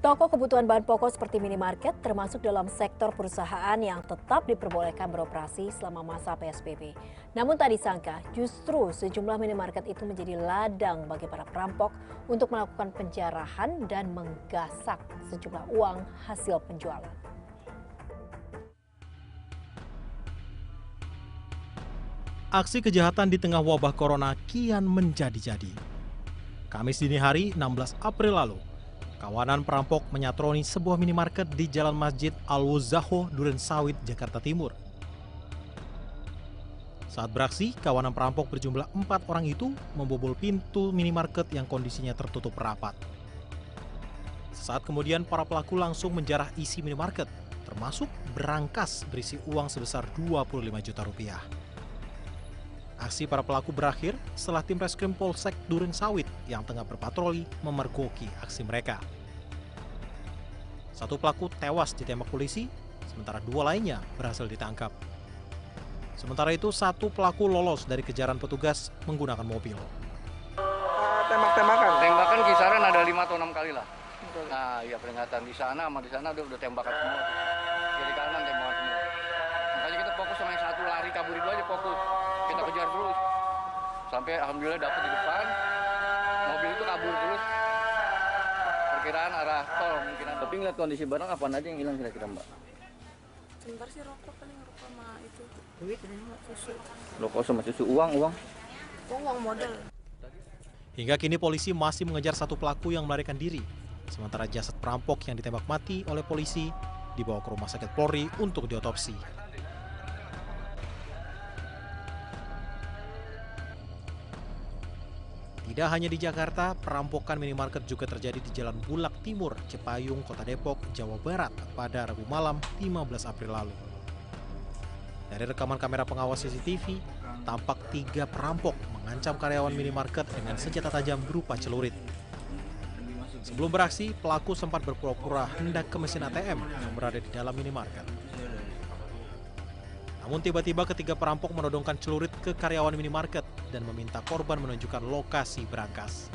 Toko kebutuhan bahan pokok seperti minimarket termasuk dalam sektor perusahaan yang tetap diperbolehkan beroperasi selama masa PSBB. Namun tak disangka, justru sejumlah minimarket itu menjadi ladang bagi para perampok untuk melakukan penjarahan dan menggasak sejumlah uang hasil penjualan. Aksi kejahatan di tengah wabah corona kian menjadi-jadi. Kamis dini hari 16 April lalu, kawanan perampok menyatroni sebuah minimarket di Jalan Masjid Al-Wuzaho, Durensawit, Jakarta Timur. Saat beraksi, kawanan perampok berjumlah 4 orang itu membobol pintu minimarket yang kondisinya tertutup rapat. Saat kemudian para pelaku langsung menjarah isi minimarket, termasuk berangkas berisi uang sebesar 25 juta rupiah. Aksi para pelaku berakhir setelah tim Reskrim Polsek Durensawit yang tengah berpatroli memergoki aksi mereka. Satu pelaku tewas ditembak polisi, sementara 2 lainnya berhasil ditangkap. Sementara itu, satu pelaku lolos dari kejaran petugas menggunakan mobil. Tembakan kisaran ada 5 atau 6 kali lah. Nah, ya peringatan di sana sama di sana udah tembakan semua. Kiri kanan tembakan semua. Makanya kita fokus sama yang satu lari kabur itu aja fokus. Kita kejar terus. Sampai alhamdulillah dapat di depan. Mobil itu kabur terus. Perkiraan arah tol mungkin. Tapi ngeliat kondisi barang apa aja yang hilang kira-kira, Mbak? Sebentar sih rokok sama itu. Duit ini susu. Rokok sama susu, uang. Uang modal. Hingga kini polisi masih mengejar satu pelaku yang melarikan diri. Sementara jasad perampok yang ditembak mati oleh polisi dibawa ke rumah sakit Polri untuk diotopsi. Tidak hanya di Jakarta, perampokan minimarket juga terjadi di Jalan Bulak Timur, Cipayung, Kota Depok, Jawa Barat pada Rabu malam 15 April lalu. Dari rekaman kamera pengawas CCTV, tampak 3 perampok mengancam karyawan minimarket dengan senjata tajam berupa celurit. Sebelum beraksi, pelaku sempat berpura-pura hendak ke mesin ATM yang berada di dalam minimarket. Namun tiba-tiba ketiga perampok menodongkan celurit ke karyawan minimarket dan meminta korban menunjukkan lokasi berangkas.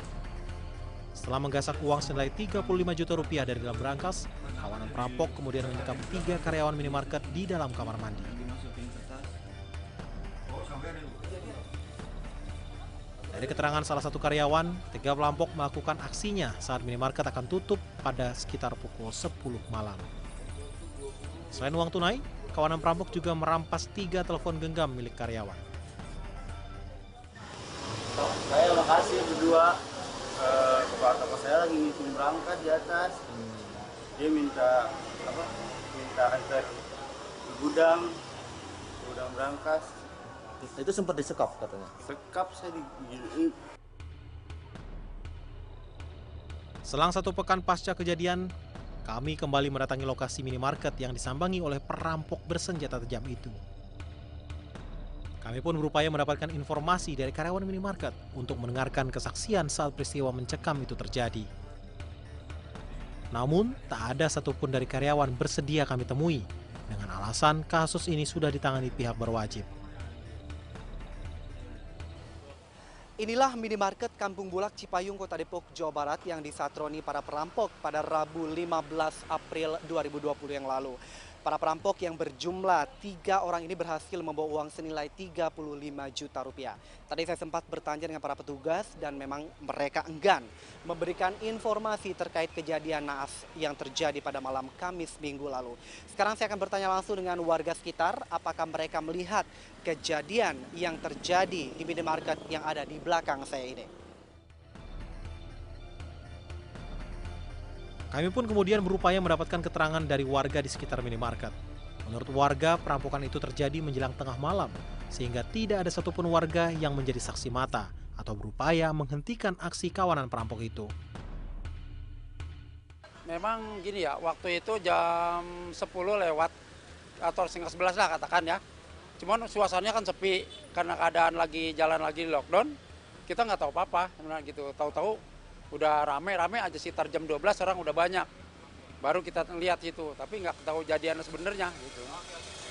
Setelah menggasak uang senilai 35 juta rupiah dari dalam berangkas, kawanan perampok kemudian menyekap 3 karyawan minimarket di dalam kamar mandi. Dari keterangan salah satu karyawan, 3 perampok melakukan aksinya saat minimarket akan tutup pada sekitar pukul 10 malam. Selain uang tunai, kawanan perampok juga merampas 3 telepon genggam milik karyawan. Saya makasih berdua, kepala toko saya lagi ngitung berangkat di atas. Dia minta antar ke gudang berangkas. Itu sempat disekap katanya. Sekap saya di. Selang 1 pekan pasca kejadian, kami kembali mendatangi lokasi minimarket yang disambangi oleh perampok bersenjata tajam itu. Kami pun berupaya mendapatkan informasi dari karyawan minimarket untuk mendengarkan kesaksian saat peristiwa mencekam itu terjadi. Namun, tak ada satupun dari karyawan bersedia kami temui, dengan alasan kasus ini sudah ditangani pihak berwajib. Inilah minimarket Kampung Bulak, Cipayung, Kota Depok, Jawa Barat yang disatroni para perampok pada Rabu 15 April 2020 yang lalu. Para perampok yang berjumlah 3 orang ini berhasil membawa uang senilai 35 juta rupiah. Tadi saya sempat bertanya dengan para petugas dan memang mereka enggan memberikan informasi terkait kejadian naas yang terjadi pada malam Kamis minggu lalu. Sekarang saya akan bertanya langsung dengan warga sekitar apakah mereka melihat kejadian yang terjadi di minimarket yang ada di belakang saya ini. Kami pun kemudian berupaya mendapatkan keterangan dari warga di sekitar minimarket. Menurut warga, perampokan itu terjadi menjelang tengah malam, sehingga tidak ada satupun warga yang menjadi saksi mata atau berupaya menghentikan aksi kawanan perampok itu. Memang gini ya, waktu itu jam 10 lewat atau setengah 11 lah katakan ya. Cuman suasananya kan sepi, karena keadaan lagi jalan lagi lockdown, kita nggak tahu apa-apa, gitu. Tahu-tahu udah rame aja sekitar jam 12 orang udah banyak. Baru kita lihat itu, tapi nggak tahu kejadian sebenarnya gitu.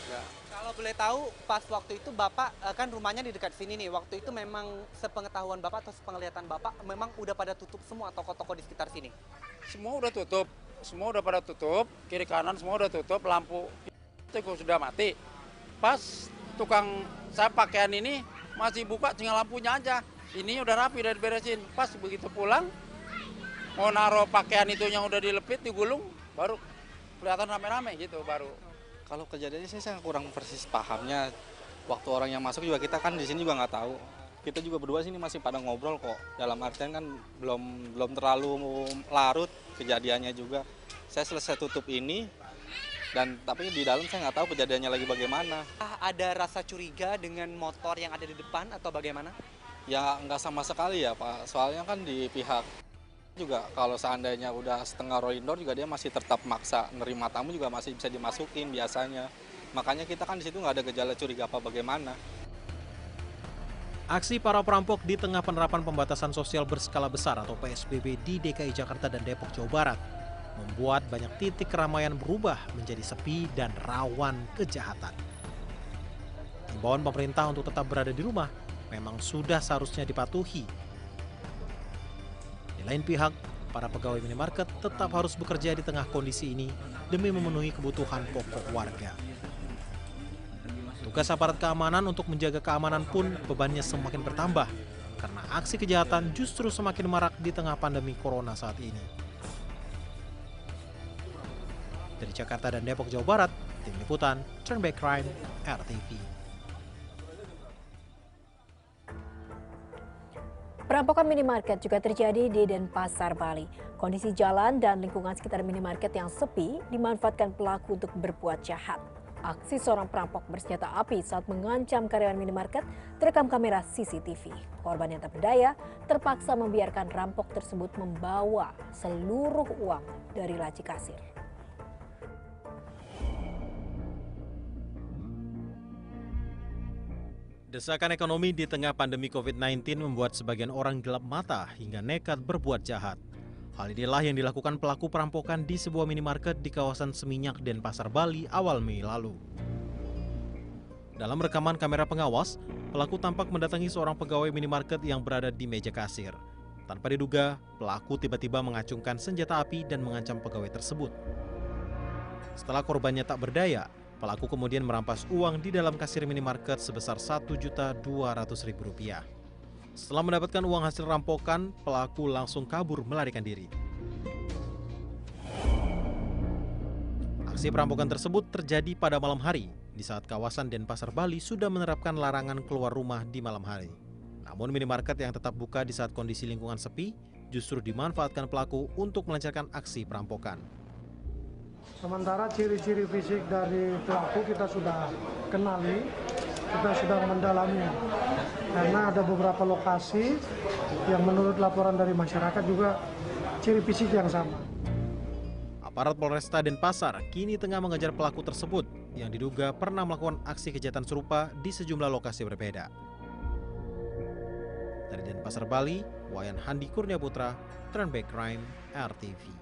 Ya. Kalau boleh tahu, pas waktu itu Bapak kan rumahnya di dekat sini nih. Waktu itu memang sepengetahuan Bapak atau sepenglihatan Bapak memang udah pada tutup semua toko-toko di sekitar sini? Semua udah tutup. semua udah pada tutup, kiri kanan semua udah tutup, lampu itu sudah mati. Pas tukang saya pakaian ini masih buka, tinggal lampunya aja. Ini udah rapi, udah diberesin. Pas begitu pulang, mau naruh pakaian itu yang udah dilepit, digulung, baru kelihatan rame-rame gitu baru. Kalau kejadiannya sih saya kurang persis pahamnya. Waktu orang yang masuk juga kita kan di sini juga nggak tahu. Kita juga berdua sini masih pada ngobrol kok. Dalam artian kan belum terlalu larut kejadiannya juga. Saya selesai tutup ini dan tapi di dalam saya nggak tahu kejadiannya lagi bagaimana. Ada rasa curiga dengan motor yang ada di depan atau bagaimana? Ya nggak sama sekali ya Pak. Soalnya kan di pihak juga kalau seandainya udah setengah rolling door juga dia masih tetap maksa nerima tamu juga masih bisa dimasukin biasanya. Makanya kita kan di situ nggak ada gejala curiga apa bagaimana. Aksi para perampok di tengah penerapan pembatasan sosial berskala besar atau PSBB di DKI Jakarta dan Depok, Jawa Barat membuat banyak titik keramaian berubah menjadi sepi dan rawan kejahatan. Himbauan pemerintah untuk tetap berada di rumah memang sudah seharusnya dipatuhi. Di lain pihak, para pegawai minimarket tetap harus bekerja di tengah kondisi ini demi memenuhi kebutuhan pokok warga. Tugas aparat keamanan untuk menjaga keamanan pun bebannya semakin bertambah karena aksi kejahatan justru semakin marak di tengah pandemi corona saat ini. Dari Jakarta dan Depok, Jawa Barat, Tim Liputan, Turn Back Crime, RTV. Perampokan minimarket juga terjadi di Denpasar, Bali. Kondisi jalan dan lingkungan sekitar minimarket yang sepi dimanfaatkan pelaku untuk berbuat jahat. Aksi seorang perampok bersenjata api saat mengancam karyawan minimarket terekam kamera CCTV. Korban yang tak berdaya terpaksa membiarkan rampok tersebut membawa seluruh uang dari laci kasir. Desakan ekonomi di tengah pandemi COVID-19 membuat sebagian orang gelap mata hingga nekat berbuat jahat. Hal inilah yang dilakukan pelaku perampokan di sebuah minimarket di kawasan Seminyak, Denpasar, Bali awal Mei lalu. Dalam rekaman kamera pengawas, pelaku tampak mendatangi seorang pegawai minimarket yang berada di meja kasir. Tanpa diduga, pelaku tiba-tiba mengacungkan senjata api dan mengancam pegawai tersebut. Setelah korbannya tak berdaya, pelaku kemudian merampas uang di dalam kasir minimarket sebesar Rp1.200.000. Setelah mendapatkan uang hasil rampokan, pelaku langsung kabur melarikan diri. Aksi perampokan tersebut terjadi pada malam hari, di saat kawasan Denpasar, Bali sudah menerapkan larangan keluar rumah di malam hari. Namun minimarket yang tetap buka di saat kondisi lingkungan sepi, justru dimanfaatkan pelaku untuk melancarkan aksi perampokan. Sementara ciri-ciri fisik dari pelaku kita sudah kenali, kita sudah mendalami. Karena ada beberapa lokasi yang menurut laporan dari masyarakat juga ciri fisik yang sama. Aparat Polresta Denpasar kini tengah mengejar pelaku tersebut yang diduga pernah melakukan aksi kejahatan serupa di sejumlah lokasi berbeda. Dari Denpasar, Bali, Wayan Handi Kurnia Putra, Turn Back Crime, RTV.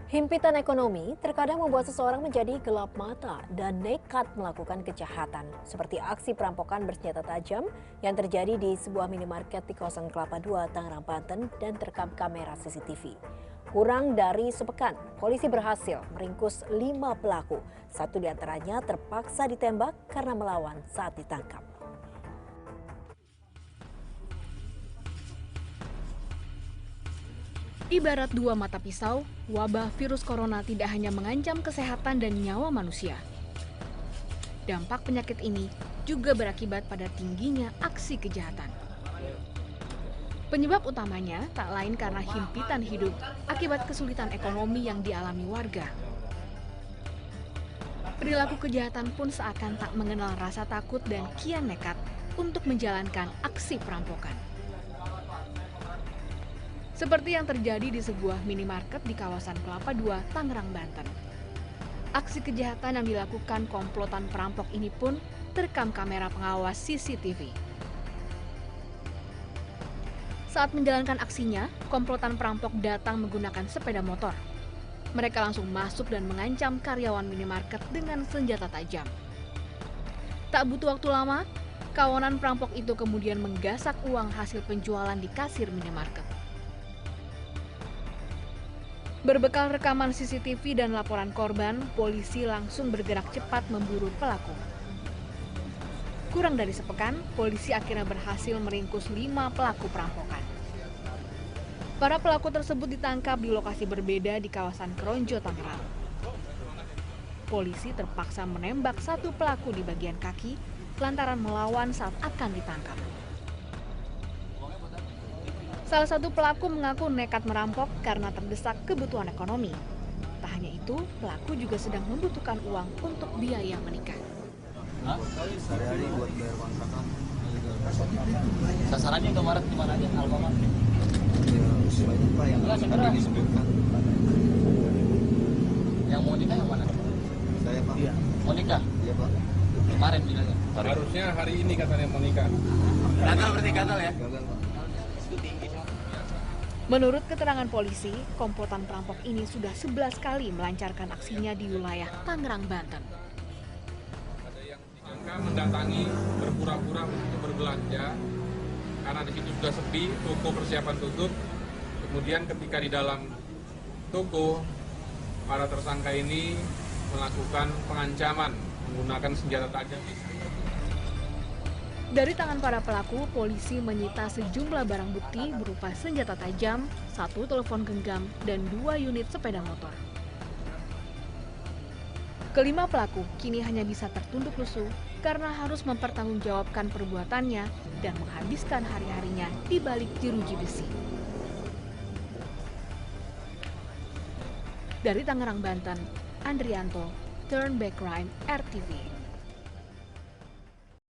Himpitan ekonomi terkadang membuat seseorang menjadi gelap mata dan nekat melakukan kejahatan. Seperti aksi perampokan bersenjata tajam yang terjadi di sebuah minimarket di kawasan Kelapa II, Tangerang, Banten dan terekam kamera CCTV. Kurang dari sepekan, polisi berhasil meringkus 5 pelaku. 1 diantaranya terpaksa ditembak karena melawan saat ditangkap. Ibarat 2 mata pisau, wabah virus corona tidak hanya mengancam kesehatan dan nyawa manusia. Dampak penyakit ini juga berakibat pada tingginya aksi kejahatan. Penyebab utamanya tak lain karena himpitan hidup akibat kesulitan ekonomi yang dialami warga. Perilaku kejahatan pun seakan tak mengenal rasa takut dan kian nekat untuk menjalankan aksi perampokan. Seperti yang terjadi di sebuah minimarket di kawasan Kelapa II, Tangerang, Banten. Aksi kejahatan yang dilakukan komplotan perampok ini pun terekam kamera pengawas CCTV. Saat menjalankan aksinya, komplotan perampok datang menggunakan sepeda motor. Mereka langsung masuk dan mengancam karyawan minimarket dengan senjata tajam. Tak butuh waktu lama, kawanan perampok itu kemudian menggasak uang hasil penjualan di kasir minimarket. Berbekal rekaman CCTV dan laporan korban, polisi langsung bergerak cepat memburu pelaku. Kurang dari sepekan, polisi akhirnya berhasil meringkus 5 pelaku perampokan. Para pelaku tersebut ditangkap di lokasi berbeda di kawasan Kronjo, Tangerang. Polisi terpaksa menembak satu pelaku di bagian kaki lantaran melawan saat akan ditangkap. Salah satu pelaku mengaku nekat merampok karena terdesak kebutuhan ekonomi. Tak hanya itu, pelaku juga sedang membutuhkan uang untuk biaya menikah. Sehari-hari buat bayar kontrakan. Sasarannya kemarin di mana aja? Alfamart. Ya, banyak Pak yang tadi disebutkan. Yang mau nikah yang mana? Saya Pak. Iya. Mau nikah? Iya Pak. Kemarin bilangnya. Harusnya hari ini katanya mau nikah. Gagal berarti gagal ya? Gagal Pak. Menurut keterangan polisi, komplotan perampok ini sudah 11 kali melancarkan aksinya di wilayah Tangerang, Banten. Ada yang disangka mendatangi berpura-pura untuk berbelanja karena di situ sudah sepi, toko persiapan tutup. Kemudian ketika di dalam toko, para tersangka ini melakukan pengancaman menggunakan senjata tajam. Dari tangan para pelaku, polisi menyita sejumlah barang bukti berupa senjata tajam, 1 telepon genggam, dan 2 unit sepeda motor. Kelima pelaku kini hanya bisa tertunduk lusuh karena harus mempertanggungjawabkan perbuatannya dan menghabiskan hari-harinya di balik jeruji besi. Dari Tangerang, Banten, Andrianto, Turn Back Crime RTV.